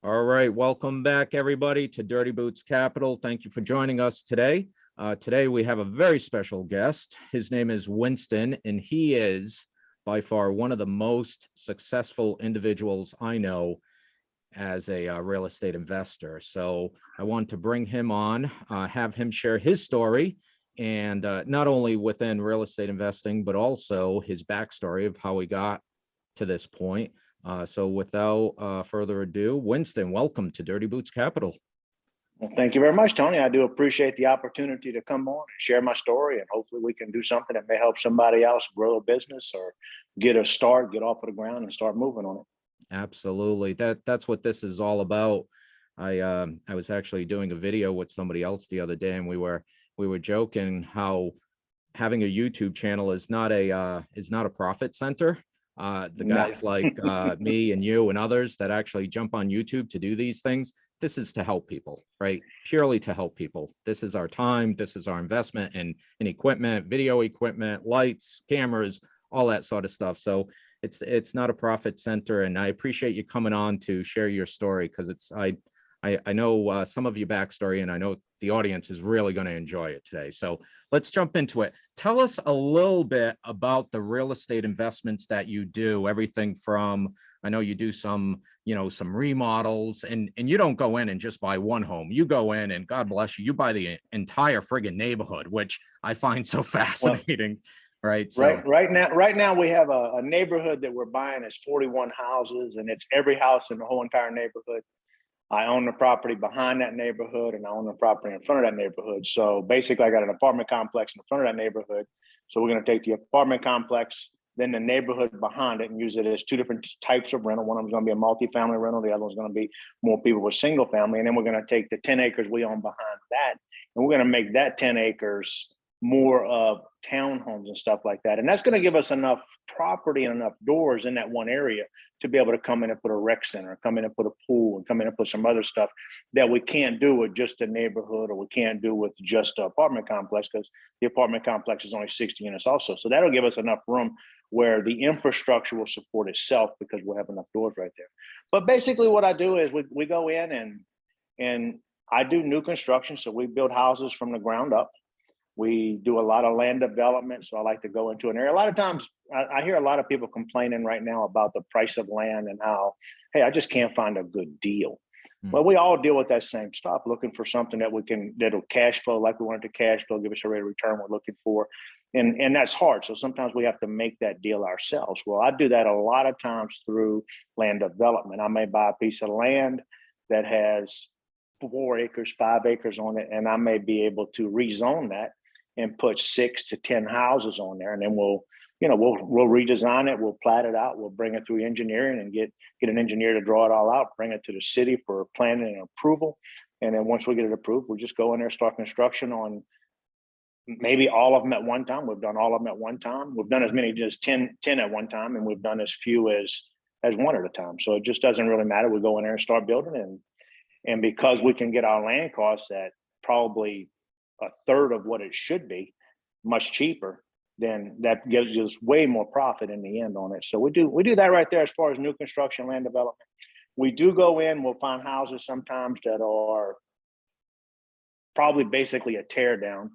All right, welcome back, everybody, to Dirty Boots Capital. Thank you for joining us today. Today, we have a very special guest. His name is Winston, and he is by far one of the most successful individuals I know as a real estate investor. So I want to bring him on, have him share his story, and not only within real estate investing, but also his backstory of how he got to this point. So without further ado, Winston, welcome to Dirty Boots Capital. Well, thank you very much, Tony. I do appreciate the opportunity to come on and share my story, and hopefully we can do something that may help somebody else grow a business or get a start, get off of the ground and start moving on it. Absolutely. That's what this is all about. I was actually doing a video with somebody else the other day, and we were joking how having a YouTube channel is not a profit center. The guys like me and you and others that actually jump on YouTube to do these things, this is to help people, right? Purely to help people. This is our time. This is our investment in equipment, video equipment, lights, cameras, all that sort of stuff. So it's not a profit center. And I appreciate you coming on to share your story, because I know some of your backstory, and I know the audience is really going to enjoy it today. So let's jump into it. Tell us a little bit about the real estate investments that you do. Everything from, I know you do some remodels, and you don't go in and just buy one home. You go in and God bless you, you buy the entire friggin' neighborhood, which I find so fascinating. Well, right. So right now we have a neighborhood that we're buying is 41 houses, and it's every house in the whole entire neighborhood. I own the property behind that neighborhood, and I own the property in front of that neighborhood. So basically I got an apartment complex in the front of that neighborhood. So we're going to take the apartment complex, then the neighborhood behind it, and use it as two different types of rental. One of them is going to be a multifamily rental. The other one's going to be more people with single family. And then we're going to take the 10 acres we own behind that, and we're going to make that 10 acres more of townhomes and stuff like that. And that's going to give us enough property and enough doors in that one area to be able to come in and put a rec center, come in and put a pool, and come in and put some other stuff that we can't do with just a neighborhood, or we can't do with just an apartment complex, because the apartment complex is only 60 units also. So that'll give us enough room where the infrastructure will support itself, because we'll have enough doors right there. But basically what I do is we go in and I do new construction. So we build houses from the ground up. We do a lot of land development. So I like to go into an area. A lot of times I hear a lot of people complaining right now about the price of land and how, hey, I just can't find a good deal. Well, we all deal with that same stuff, looking for something that'll cash flow like we want it to cash flow, give us a rate of return we're looking for. And that's hard. So sometimes we have to make that deal ourselves. Well, I do that a lot of times through land development. I may buy a piece of land that has 4 acres, 5 acres on it, and I may be able to rezone that and put 6 to 10 houses on there. And then we'll redesign it, we'll plat it out, we'll bring it through engineering and get an engineer to draw it all out, bring it to the city for planning and approval. And then once we get it approved, we'll just go in there, start construction on maybe all of them at one time. We've done all of them at one time. We've done as many as 10 at one time, and we've done as few as one at a time. So it just doesn't really matter. We go in there and start building, and because we can get our land costs at probably a third of what it should be, much cheaper, then that gives us way more profit in the end on it. So we do that right there as far as new construction, land development. We do go in, we'll find houses sometimes that are probably basically a tear down,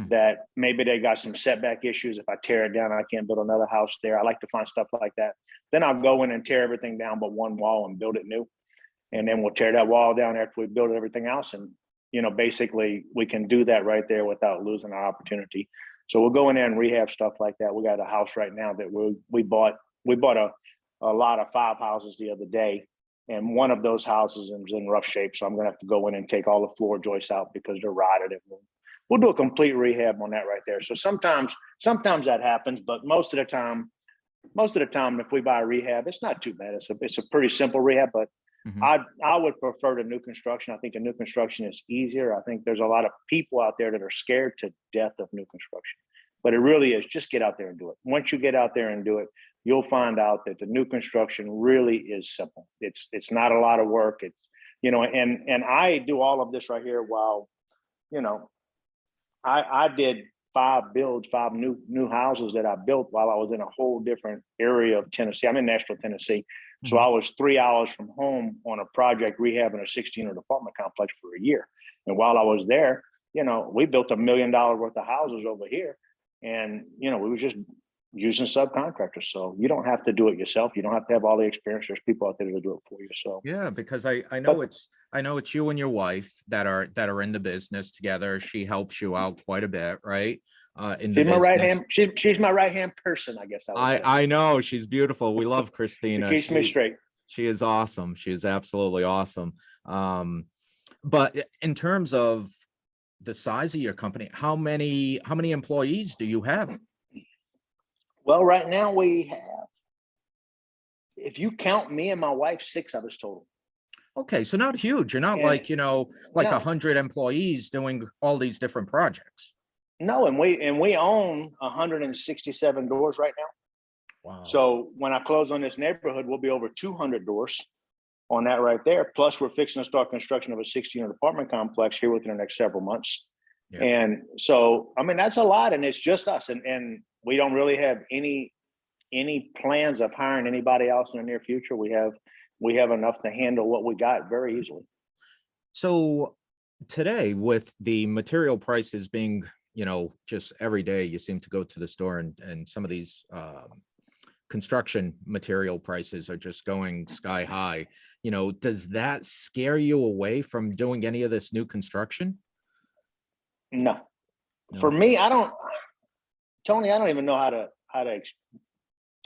that maybe they got some setback issues. If I tear it down, I can't build another house there. I like to find stuff like that. Then I'll go in and tear everything down but one wall and build it new. And then we'll tear that wall down after we build everything else. And basically we can do that right there without losing our opportunity. So we'll go in there and rehab stuff like that. We got a house right now that we bought a lot of 5 houses the other day, and one of those houses is in rough shape. So I'm gonna have to go in and take all the floor joists out because they're rotted, and we'll do a complete rehab on that right there. So sometimes that happens, but most of the time, if we buy a rehab, it's not too bad. It's a pretty simple rehab, but I would prefer the new construction. I think the new construction is easier. I think there's a lot of people out there that are scared to death of new construction, but it really is just get out there and do it. Once you get out there and do it, you'll find out that the new construction really is simple. It's not a lot of work. It's, and I do all of this right here while, I did five new houses that I built while I was in a whole different area of Tennessee. I'm in Nashville, Tennessee. So I was 3 hours from home on a project rehabbing a 16-unit apartment complex for a year. And while I was there, you know, we built $1 million worth of houses over here. And, you know, we were just using subcontractors. So you don't have to do it yourself. You don't have to have all the experience. There's people out there to do it for you. So Yeah, because I know it's you and your wife that are in the business together. She helps you out quite a bit, right? In the she's my right business. hand. She's my right hand person, I guess I would say. I know she's beautiful. We love It Christina. keeps me straight. She is awesome. She is absolutely awesome. But in terms of the size of your company, how many employees do you have? Well, right now we have, if you count me and my wife, 6 of us total. Okay, so not huge. You're not And like, like no, 100 employees doing all these different projects. no, and we own 167 doors right now. Wow. So when I close on this neighborhood, we'll be over 200 doors on that right there. Plus, we're fixing to start construction of a 16-unit apartment complex here within the next several months. Yeah. And so, I mean, that's a lot, and it's just us, and we don't really have any plans of hiring anybody else in the near future. We have enough to handle what we got very easily. So today, with the material prices being, just every day you seem to go to the store and some of these construction material prices are just going sky high. Does that scare you away from doing any of this new construction? No. No. For me, Tony, I don't even know how to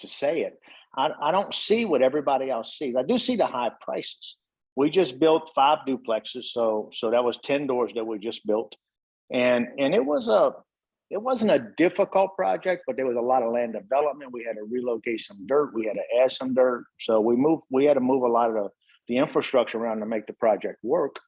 say it. I don't see what everybody else sees. I do see the high prices. We just built 5 duplexes, so that was 10 doors that we just built, and it wasn't a difficult project, but there was a lot of land development. We had to relocate some dirt. We had to add some dirt, so we had to move a lot of the infrastructure around to make the project work.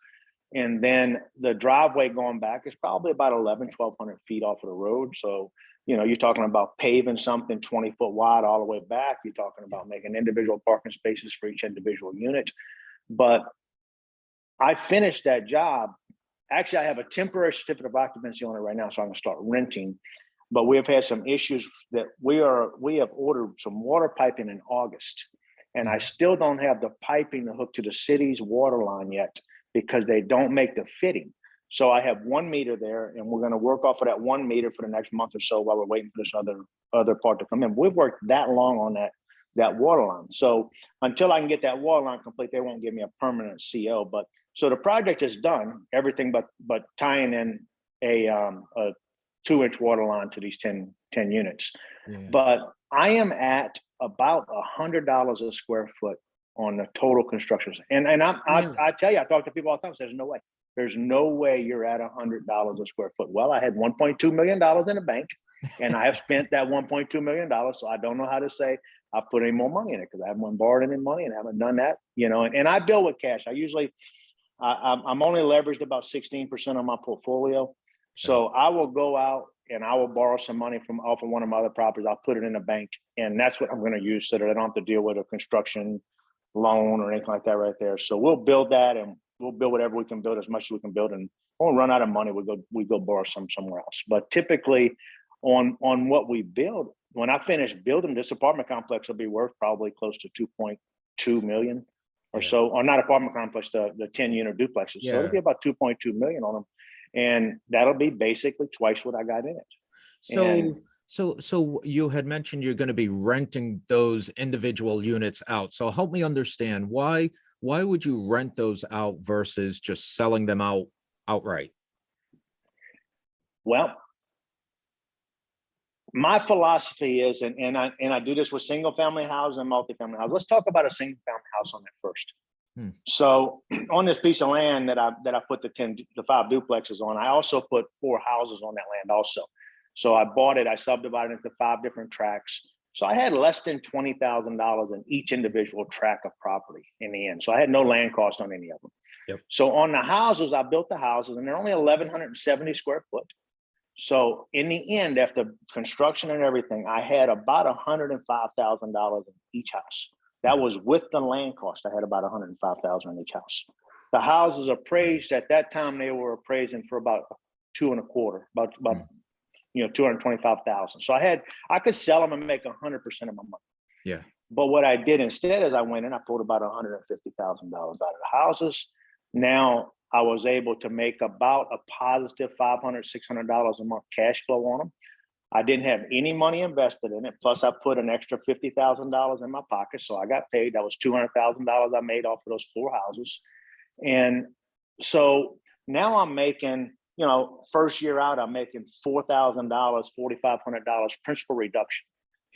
And then the driveway going back is probably about 1,200 feet off of the road. So, you're talking about paving something 20 foot wide all the way back. You're talking about making individual parking spaces for each individual unit. But I finished that job. Actually, I have a temporary certificate of occupancy on it right now, so I can start renting. But we have had some issues that we have ordered some water piping in August. And I still don't have the piping to hook to the city's water line yet, because they don't make the fitting. So I have 1 meter there, and we're going to work off of that 1 meter for the next month or so while we're waiting for this other part to come in. We've worked that long on that water line. So until I can get that water line complete, they won't give me a permanent CO. But so the project is done, everything but tying in a 2-inch water line to these 10 units. Yeah. But I am at about $100 a square foot on the total construction. And I tell you, I talk to people all the time, so there's no way you're at $100 a square foot. Well, I had $1.2 million in the bank, and I have spent that $1.2 million. So I don't know how to say I've put any more money in it, because I haven't borrowed any money and haven't done that, and I bill with cash. I'm only leveraged about 16% of my portfolio. So I will go out and I will borrow some money off of one of my other properties. I'll put it in the bank, and that's what I'm going to use so that I don't have to deal with a construction loan or anything like that right there. So we'll build that, and we'll build whatever we can build, as much as we can build, and when we run out of money, we go borrow somewhere else. But typically on what we build, when I finish building, this apartment complex will be worth probably close to 2.2 million or so, or not apartment complex, the 10-unit duplexes. So it'll be about 2.2 million on them, and that'll be basically twice what I got in it. So you had mentioned you're going to be renting those individual units out. So help me understand, why would you rent those out versus just selling them outright? Well, my philosophy is, and I do this with single family houses and multifamily houses. Let's talk about a single family house on that first. So on this piece of land that I put the 5 duplexes on, I also put 4 houses on that land also. So I bought it, I subdivided it into 5 different tracts. So I had less than $20,000 in each individual tract of property in the end. So I had no land cost on any of them. Yep. So on the houses, I built the houses, and they're only 1,170 square foot. So in the end, after construction and everything, I had about $105,000 in each house. That was with the land cost. I had about $105,000 in each house. The houses appraised at that time, they were appraising for about 2.25, about $225,000. So I could sell them and make 100% of my money. Yeah. But what I did instead is I went in, I pulled about $150,000 out of the houses. Now I was able to make about a positive $500, $600 a month cash flow on them. I didn't have any money invested in it. Plus I put an extra $50,000 in my pocket. So I got paid. That was $200,000 I made off of those 4 houses. And so now I'm making, first year out, I'm making $4,000, $4,500 principal reduction.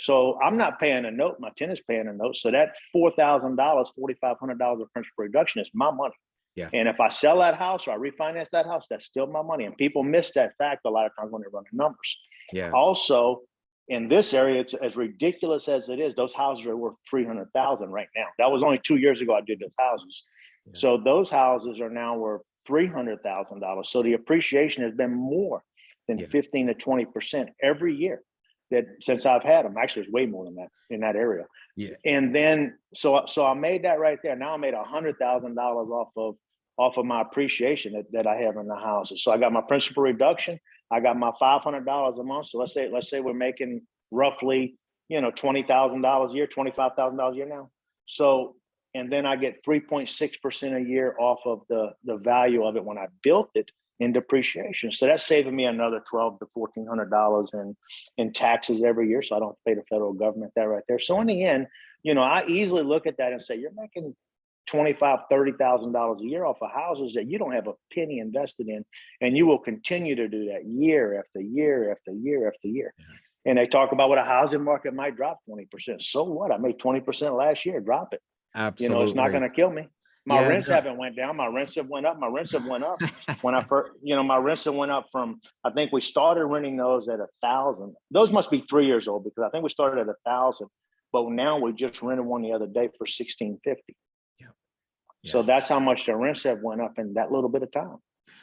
So I'm not paying a note. My tenant's paying a note. So that $4,000, $4,500 of principal reduction is my money. Yeah. And if I sell that house or I refinance that house, that's still my money. And people miss that fact a lot of times when they run the numbers. Yeah. Also, in this area, it's as ridiculous as it is. Those houses are worth $300,000 right now. That was only 2 years ago I did those houses. Yeah. So those houses are now worth $300,000. So the appreciation has been more than 15 to 20% every year that since I've had them. Actually, it's way more than that in that area. Yeah. And then so I made that right there. Now I made $100,000 off of my appreciation that I have in the houses. So I got my principal reduction. I got my $500 a month. So let's say we're making roughly, $20,000 a year, $25,000 a year now. So, and then I get 3.6% a year off of the value of it when I built it in depreciation. So that's saving me another $1,200 to $1,400 in taxes every year. So I don't pay the federal government that right there. So in the end, I easily look at that and say, you're making $25,000, $30,000 a year off of houses that you don't have a penny invested in, and you will continue to do that year after year after year after year. Yeah. And they talk about what a housing market might drop 20%. So what? I made 20% last year. Drop it. Absolutely. It's not going to kill me. My rents haven't went down. My rents have went up. My rents have went up. When I first, my rents have went up from, I think we started renting those at 1,000. Those must be 3 years old because I think we started at 1,000, but now we just rented one the other day for $1,650. Yeah. So that's how much the rents have went up in that little bit of time.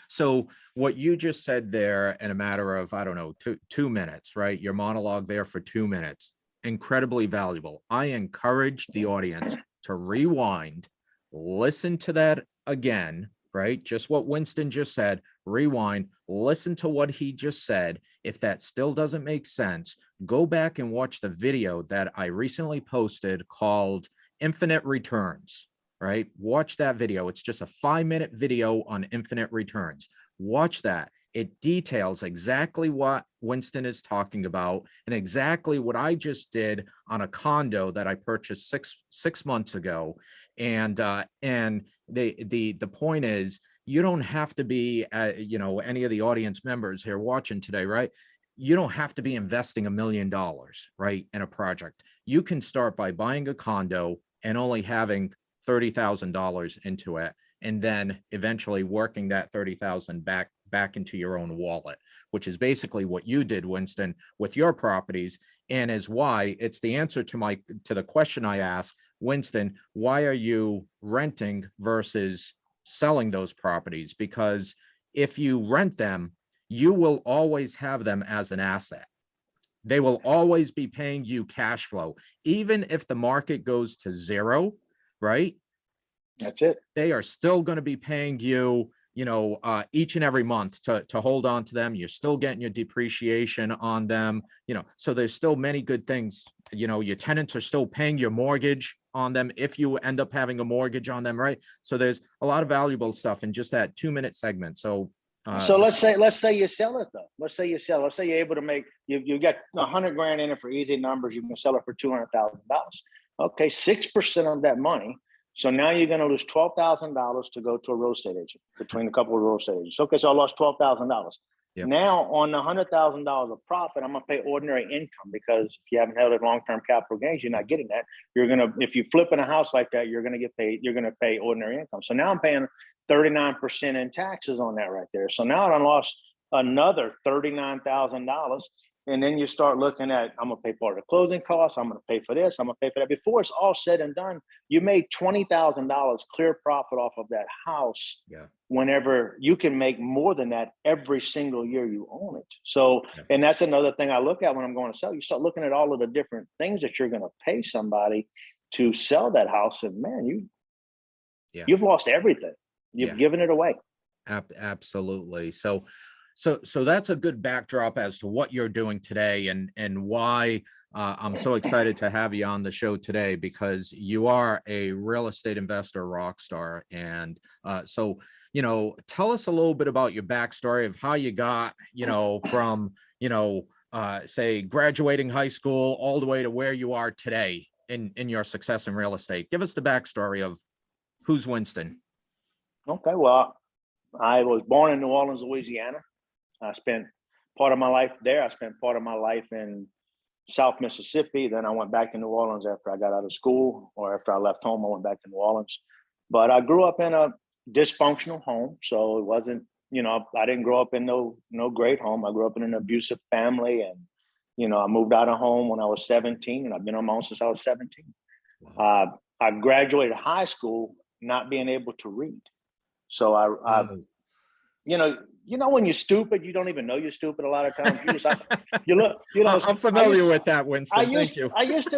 So what you just said there in a matter of, I don't know, two minutes, right? Your monologue there for 2 minutes, incredibly valuable. I encourage the audience to rewind, listen to that again, right? Just what Winston just said, rewind, listen to what he just said. If that still doesn't make sense, go back and watch the video that I recently posted called Infinite Returns. Right? Watch that video. It's just a 5-minute video on infinite returns. Watch that. It details exactly what Winston is talking about and exactly what I just did on a condo that I purchased six months ago. And the point is, you don't have to be, any of the audience members here watching today, right? You don't have to be investing $1 million, right, in a project. You can start by buying a condo and only having $30,000 into it, and then eventually working that $30,000 back into your own wallet, which is basically what you did, Winston, with your properties, and is why it's the answer to the question I asked, Winston, why are you renting versus selling those properties? Because if you rent them, you will always have them as an asset. They will always be paying you cash flow, even if the market goes to zero. Right? That's it. They are still going to be paying you, each and every month to hold on to them. You're still getting your depreciation on them, so there's still many good things. Your tenants are still paying your mortgage on them if you end up having a mortgage on them, right? So there's a lot of valuable stuff in just that 2-minute segment. So let's say you sell it though. Let's say you're able to make, you got $100,000 in it for easy numbers. You can sell it for $200,000. Okay, 6% of that money. So now you're going to lose $12,000 to go to a real estate agent between a couple of real estate agents. Okay, so I lost $12,000. Yep. Now on the $100,000 of profit, I'm going to pay ordinary income because if you haven't held a long-term capital gains, you're not getting that. If you flip in a house like that, you're going to get paid. You're going to pay ordinary income. So now I'm paying 39% in taxes on that right there. So now I lost another $39,000. And then you start looking at, I'm going to pay part of the closing costs. I'm going to pay for this. I'm going to pay for that. Before it's all said and done, you made $20,000 clear profit off of that house. Yeah. Whenever you can make more than that every single year you own it. So, and that's another thing I look at when I'm going to sell. You start looking at all of the different things that you're going to pay somebody to sell that house. And man, you've lost everything. You've given it away. Absolutely. So So that's a good backdrop as to what you're doing today, and why I'm so excited to have you on the show today, because you are a real estate investor rock star. And so, tell us a little bit about your backstory of how you got, from, say graduating high school all the way to where you are today in your success in real estate. Give us the backstory of who's Winston. Okay, well, I was born in New Orleans, Louisiana. I spent part of my life there. I spent part of my life in South Mississippi. Then I went back to New Orleans after I got out of school, or after I left home, I went back to New Orleans. But I grew up in a dysfunctional home. So it wasn't, I didn't grow up in no great home. I grew up in an abusive family, and, I moved out of home when I was 17, and I've been on my own since I was 17. Wow. I graduated high school not being able to read. So when you're stupid, you don't even know you're stupid a lot of times. You look, I'm familiar with that, Winston. Thank you. I used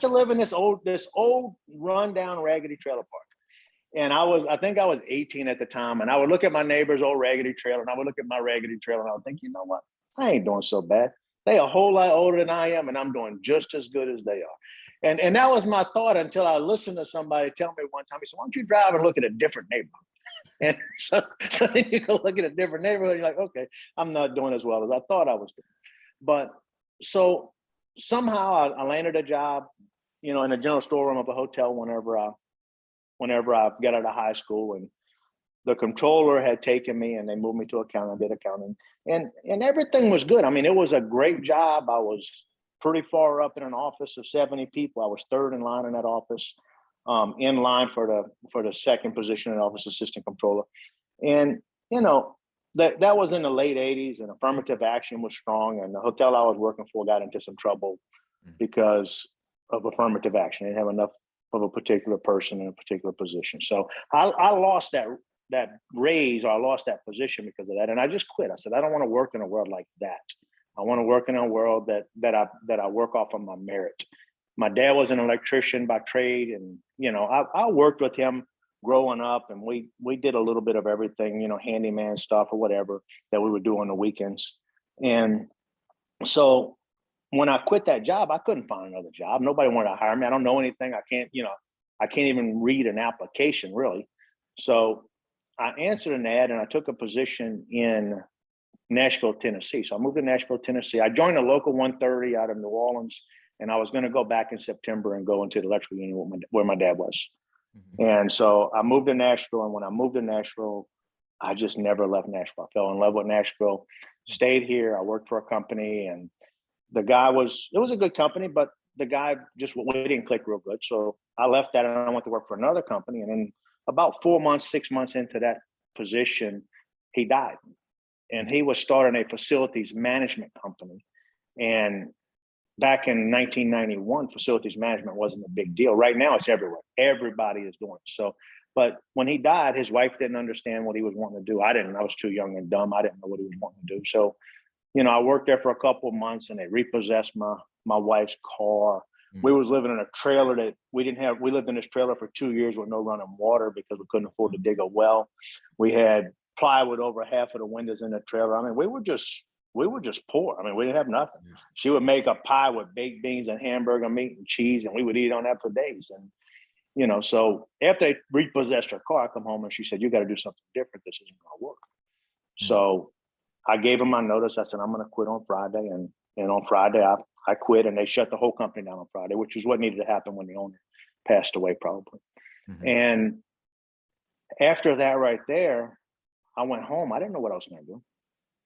to live in this old rundown raggedy trailer park. And I think I was 18 at the time. And I would look at my neighbor's old raggedy trailer, and I would look at my raggedy trailer, and I would think, you know what? I ain't doing so bad. They a whole lot older than I am, and I'm doing just as good as they are. And that was my thought until I listened to somebody tell me one time. He said, why don't you drive and look at a different neighborhood? And so then you go look at a different neighborhood, you're like, okay, I'm not doing as well as I thought I was doing. But so somehow I landed a job, in a general storeroom of a hotel whenever I got out of high school. And the controller had taken me, and they moved me to accounting. I did accounting, and everything was good. I mean, it was a great job. I was pretty far up in an office of 70 people. I was third in line in that office. In line for the second position in office assistant controller. And, that was in the late 80s, and affirmative action was strong. And the hotel I was working for got into some trouble because of affirmative action. They didn't have enough of a particular person in a particular position. So I lost that raise, or I lost that position because of that. And I just quit. I said, I don't want to work in a world like that. I want to work in a world that I work off of my merit. My dad was an electrician by trade, and I worked with him growing up, and we did a little bit of everything, handyman stuff or whatever that we would do on the weekends. And so when I quit that job, I couldn't find another job. Nobody wanted to hire me. I don't know anything. I can't even read an application really. So I answered an ad, and I took a position in Nashville, Tennessee. So I moved to Nashville, Tennessee. I joined a local 130 out of New Orleans. And I was going to go back in September and go into the electrical union where my dad was. Mm-hmm. And so I moved to Nashville. And when I moved to Nashville, I just never left Nashville. I fell in love with Nashville, stayed here. I worked for a company, and it was a good company, but the guy we didn't click real good. So I left that, and I went to work for another company. And then about 6 months into that position, he died. And he was starting a facilities management company. And back in 1991, facilities management wasn't a big deal. Right now, it's everywhere. Everybody is doing it. So, but when he died, his wife didn't understand what he was wanting to do. I didn't. I was too young and dumb. I didn't know what he was wanting to do. So, I worked there for a couple of months, and they repossessed my wife's car. Mm-hmm. We was living in a trailer that we lived in this trailer for 2 years with no running water because we couldn't afford to dig a well. We had plywood over half of the windows in the trailer. I mean, we were just poor. I mean, we didn't have nothing. Yeah. She would make a pie with baked beans and hamburger meat and cheese, and we would eat on that for days. And, so after they repossessed her car, I come home and she said, you got to do something different. This isn't going to work. Mm-hmm. So I gave them my notice. I said, I'm going to quit on Friday. And on Friday, I quit, and they shut the whole company down on Friday, which is what needed to happen when the owner passed away, probably. Mm-hmm. And after that right there, I went home. I didn't know what I was going to do.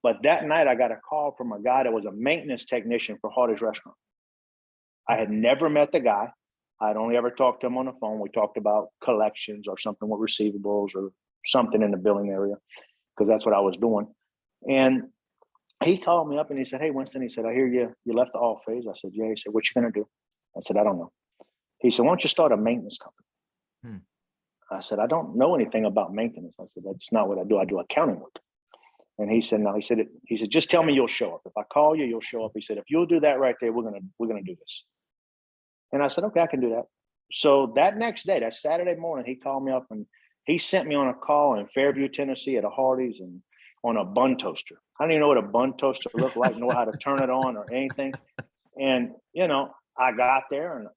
But that night, I got a call from a guy that was a maintenance technician for Hardee's Restaurant. I had never met the guy. I'd only ever talked to him on the phone. We talked about collections or something with receivables or something in the billing area, because that's what I was doing. And he called me up and he said, hey, Winston, he said, I hear you left the office. I said, yeah. He said, what you going to do? I said, I don't know. He said, why don't you start a maintenance company? I said, I don't know anything about maintenance. I said, that's not what I do. I do accounting work. And he said, no, he said, just tell me you'll show up. If I call you, you'll show up. He said, if you'll do that right there, we're gonna do this. And I said, okay, I can do that. So that next day, that Saturday morning, he called me up and he sent me on a call in Fairview, Tennessee at a Hardee's. And on a bun toaster. I don't even know what a bun toaster looked like, know how to turn it on or anything. And, you know, I got there and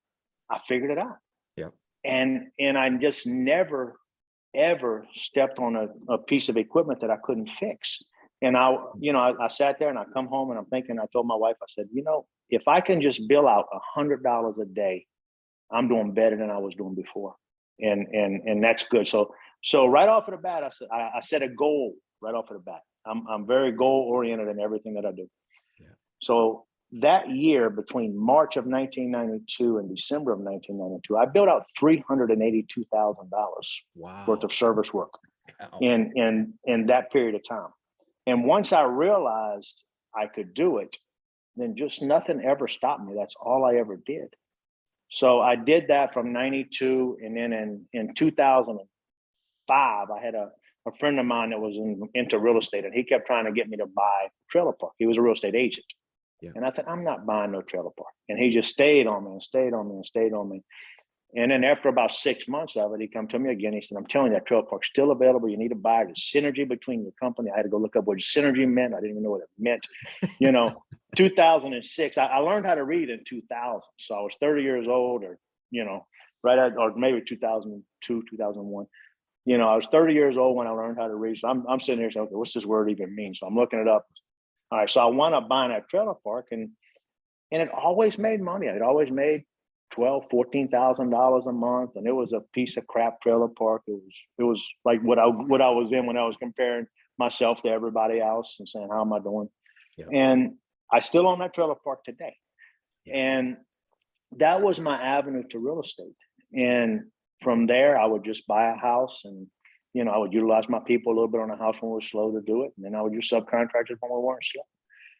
I figured it out. Yeah. And I just never, ever stepped on a piece of equipment that I couldn't fix. And I sat there and I come home and I'm thinking, I told my wife, I said, you know, if I can just bill out $100 a day, I'm doing better than I was doing before. And that's good. So right off of the bat, I set a goal right off of the bat. I'm very goal oriented in everything that I do. Yeah. So that year, between March of 1992 and December of 1992, I built out $382,000 worth of service work in that period of time. And once I realized I could do it, then just nothing ever stopped me. That's all I ever did. So I did that from 92. And then in 2005, I had a friend of mine that was into real estate, and he kept trying to get me to buy a trailer park. He was a real estate agent. Yeah. And I said, I'm not buying no trailer park. And he just stayed on me and stayed on me and stayed on me. And then after about 6 months of it, he come to me again. He said, I'm telling you, that trailer park's still available. You need to buy it. There's synergy between your company. I had to go look up what synergy meant. I didn't even know what it meant. 2006, I learned how to read in 2000. So I was 30 years old, or, or maybe 2002, 2001. I was 30 years old when I learned how to read. So I'm sitting here saying, okay, what's this word even mean? So I'm looking it up. All right. So I wound up buying that trailer park, and it always made money. It always made $14,000 a month. And it was a piece of crap trailer park. It was like what I was in when I was comparing myself to everybody else and saying, how am I doing? Yeah. And I still own that trailer park today. Yeah. And that was my avenue to real estate. And from there, I would just buy a house, and I would utilize my people a little bit on a house when we were slow to do it. And then I would use subcontractors when we weren't slow.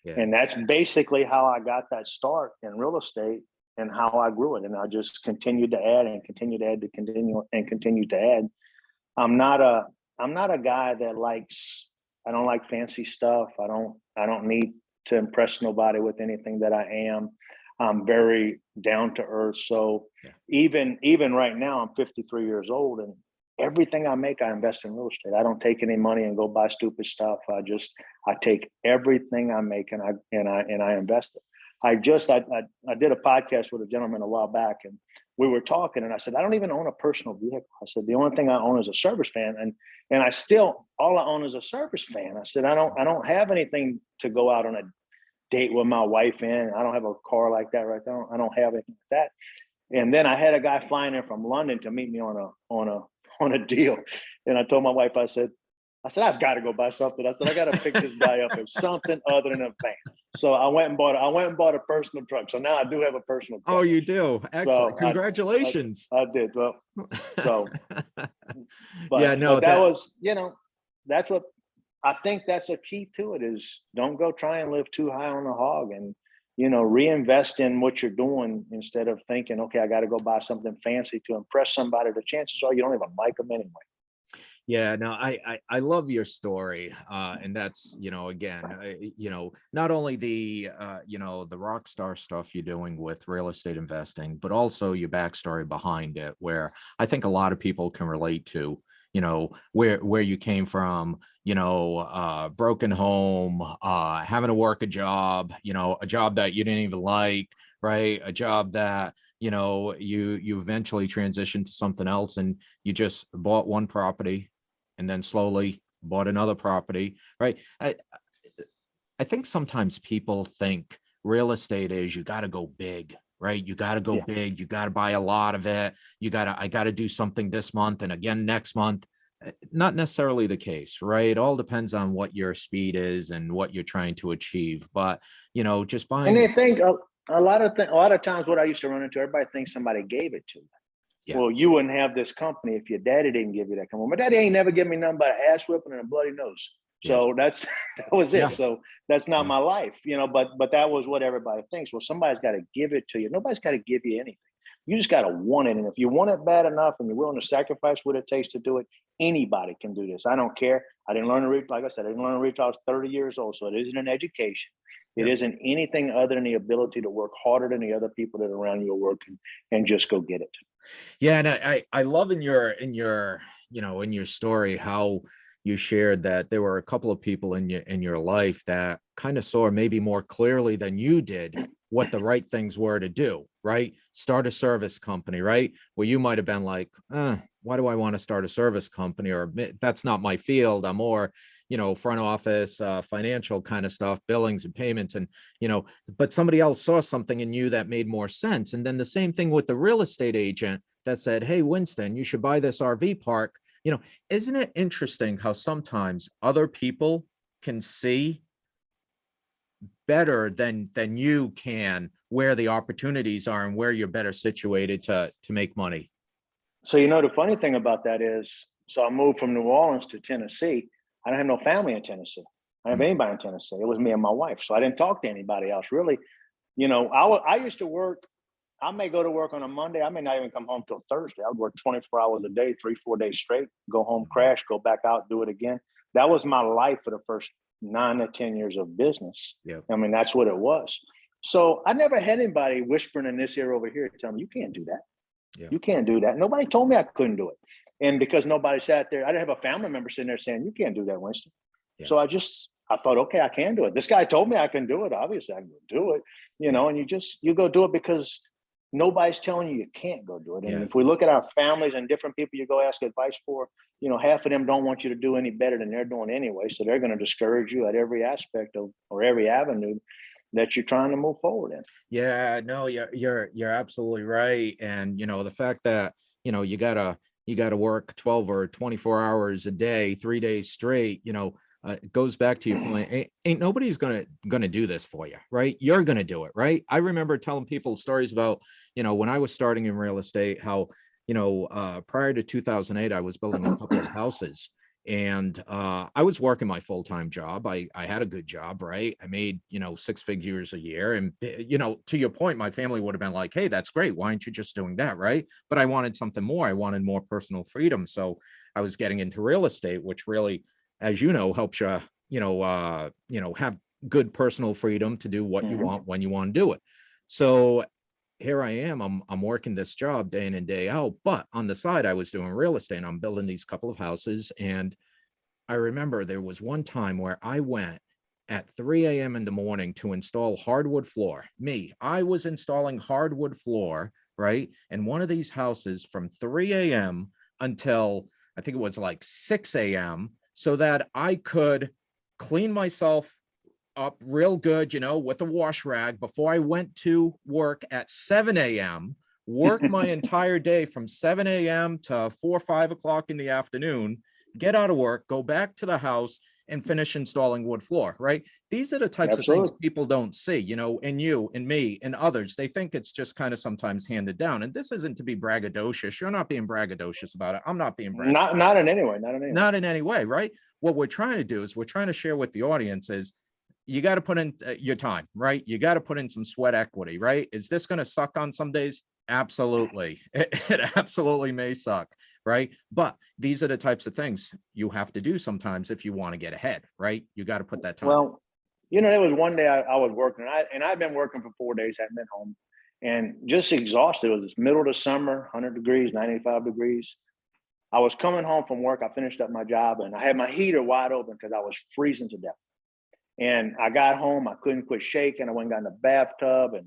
Yeah. And that's basically how I got that start in real estate and how I grew it. And I just continued to add and continue to add to continue to add. I'm not a guy that I don't like fancy stuff. I don't need to impress nobody with anything that I am. I'm very down to earth. So yeah. even right now, I'm 53 years old, and everything I make, I invest in real estate. I don't take any money and go buy stupid stuff. I take everything I make and I invest it. I did a podcast with a gentleman a while back, and we were talking, and I said, I don't even own a personal vehicle. I said, the only thing I own is a service van. And I still, all I own is a service van. I said, I don't have anything to go out on a date with my wife in. I don't have a car like that right now. I don't have anything like that. And then I had a guy flying in from London to meet me on a deal. And I told my wife, I said, I've got to go buy something. I said, I got to pick this guy up in something other than a van. So I went and bought a personal truck. So now I do have a personal truck. Oh, you do? Excellent. So congratulations. I did. Well, so but, yeah, no, but that was, that's what I think that's a key to it, is don't go try and live too high on the hog, and reinvest in what you're doing instead of thinking, okay, I got to go buy something fancy to impress somebody. The chances are you don't even like them anyway. Yeah, no, I love your story. And that's, again, not only the rock star stuff you're doing with real estate investing, but also your backstory behind it, where I think a lot of people can relate to, where you came from, broken home, having to work a job, a job that you didn't even like, right? A job that, you eventually transitioned to something else, and you just bought one property and then slowly bought another property, right? I think sometimes people think real estate is, you got to go big, right? You got to go big. You got to buy a lot of it. I got to do something this month and again next month. Not necessarily the case, right? It all depends on what your speed is and what you're trying to achieve. But, just buying. And they think a lot of times what I used to run into, everybody thinks somebody gave it to you. Yeah. Well, you wouldn't have this company if your daddy didn't give you that company. My daddy ain't never given me nothing but an ass whipping and a bloody nose. So that was it. Yeah. So that's not my life, but that was what everybody thinks. Well, somebody's got to give it to you. Nobody's got to give you anything. You just got to want it. And if you want it bad enough and you're willing to sacrifice what it takes to do it, anybody can do this. I don't care. I didn't learn to read. Like I said, I didn't learn to read until I was 30 years old. So it isn't an education. It isn't anything other than the ability to work harder than the other people that are around you are working, and just go get it. Yeah. And I love in your story how, you shared that there were a couple of people in your life that kind of saw maybe more clearly than you did what the right things were to do, right? Start a service company, right? Where you might have been like, why do I want to start a service company? Or that's not my field. I'm more, front office, financial kind of stuff, billings and payments. And, but somebody else saw something in you that made more sense. And then the same thing with the real estate agent that said, hey, Winston, you should buy this RV park. Isn't it interesting how sometimes other people can see better than you can where the opportunities are and where you're better situated to make money? So, the funny thing about that is, so I moved from New Orleans to Tennessee. I didn't have no family in Tennessee. I didn't have anybody in Tennessee. It was me and my wife. So I didn't talk to anybody else really. I used to work. I may go to work on a Monday. I may not even come home till Thursday. I would work 24 hours a day, 3-4 days straight, go home, crash, go back out, do it again. That was my life for the first 9 to 10 years of business. Yeah. I mean, that's what it was. So I never had anybody whispering in this ear over here telling me, you can't do that. Yeah. You can't do that. Nobody told me I couldn't do it. And because nobody sat there, I didn't have a family member sitting there saying, you can't do that, Winston. Yeah. So I thought, okay, I can do it. This guy told me I can do it. Obviously I can do it, and you go do it because nobody's telling you can't go do it. And if we look at our families and different people you go ask advice for, half of them don't want you to do any better than they're doing anyway. So they're going to discourage you at every aspect of, or every avenue that you're trying to move forward in. Yeah, no, you're absolutely right. And the fact that you gotta work 12 or 24 hours a day, 3 days straight, it goes back to your point. Ain't nobody's gonna do this for you, right? You're gonna do it, right? I remember telling people stories about when I was starting in real estate, how prior to 2008 I was building a couple of houses. And I was working my full-time job. I had a good job, right? I made 6 figures a year. And to your point, my family would have been like, hey, that's great, why aren't you just doing that, right? But I wanted something more. I wanted more personal freedom. So I was getting into real estate, which really, as helps you have good personal freedom to do what you want when you want to do it. So here I am, I'm working this job day in and day out, but on the side, I was doing real estate and I'm building these couple of houses. And I remember there was one time where I went at 3 a.m. in the morning to install hardwood floor. I was installing hardwood floor, right? And one of these houses from 3 a.m. until I think it was like 6 a.m. so that I could clean myself up real good, with a wash rag before I went to work at 7 a.m., work my entire day from 7 a.m. to 4 or 5 o'clock in the afternoon, get out of work, go back to the house and finish installing wood floor, right? These are the types of things people don't see, and you and me and others. They think it's just kind of sometimes handed down. And this isn't to be braggadocious. You're not being braggadocious about it. I'm not being braggadocious. Not in any way. Not in any way, right? What we're trying to do is we're trying to share with the audience is you got to put in your time, right? You got to put in some sweat equity, right? Is this going to suck on some days? Absolutely. It absolutely may suck, right? But these are the types of things you have to do sometimes if you want to get ahead, right? You got to put that time. Well, there was one day I was working, and I'd been working for 4 days, hadn't been home, and just exhausted. It was middle of the summer, 100 degrees, 95 degrees. I was coming home from work. I finished up my job, and I had my heater wide open because I was freezing to death. And I got home, I couldn't quit shaking. I went and got in the bathtub. And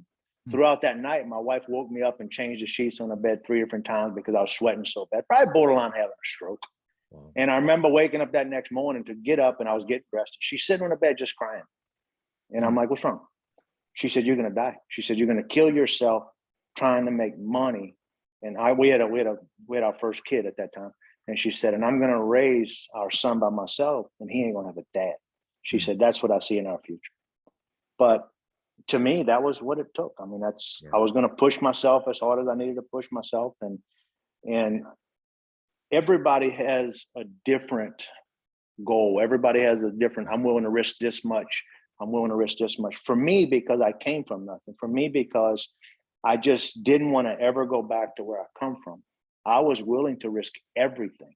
throughout that night, my wife woke me up and changed the sheets on the bed 3 different times because I was sweating so bad, probably borderline having a stroke. Wow. And I remember waking up that next morning to get up, and I was getting dressed. She's sitting on the bed just crying. And I'm like, what's wrong? She said, you're going to die. She said, you're going to kill yourself trying to make money. And we had our first kid at that time. And she said, and I'm going to raise our son by myself, and he ain't going to have a dad. She said, that's what I see in our future. But to me, that was what it took. I mean, I was going to push myself as hard as I needed to push myself. And everybody has a different goal. Everybody has a different, I'm willing to risk this much. I'm willing to risk this much. For me, because I came from nothing. For me, because I just didn't want to ever go back to where I come from. I was willing to risk everything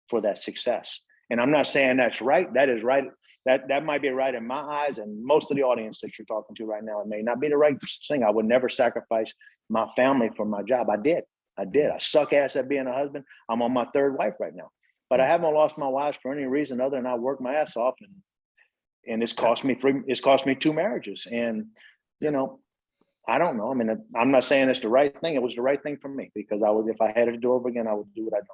for that success. And I'm not saying that's right. That is right. That might be right in my eyes, and most of the audience that you're talking to right now, it may not be the right thing. I would never sacrifice my family for my job. I did. I suck ass at being a husband. I'm on my 3rd wife right now. but I haven't lost my wife for any reason other than I work my ass off, and it's cost me two marriages. And, you know, I don't know. I mean, I'm not saying it's the right thing. It was the right thing for me because if I had to do it over again, I would do what I done.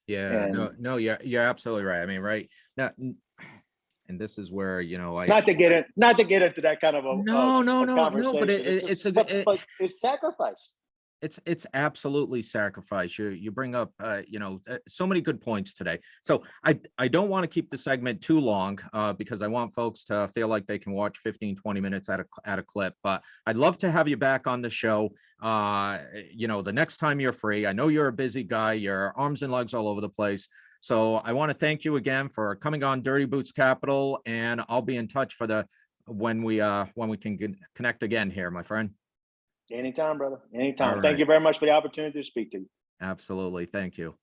Yeah, And no, you're absolutely right. I mean, right now, and this is where, not to get into that kind of no, a no, but conversation. But it's sacrifice. it's absolutely sacrifice. You bring up so many good points today. So I don't want to keep the segment too long because I want folks to feel like they can watch 15-20 minutes at a clip, but I'd love to have you back on the show the next time you're free. I know you're a busy guy, your arms and legs all over the place. So I want to thank you again for coming on Dirty Boots Capital, and I'll be in touch for when we can connect again here, my friend. Anytime, brother. Anytime. All Thank right. you very much for the opportunity to speak to you. Absolutely. Thank you.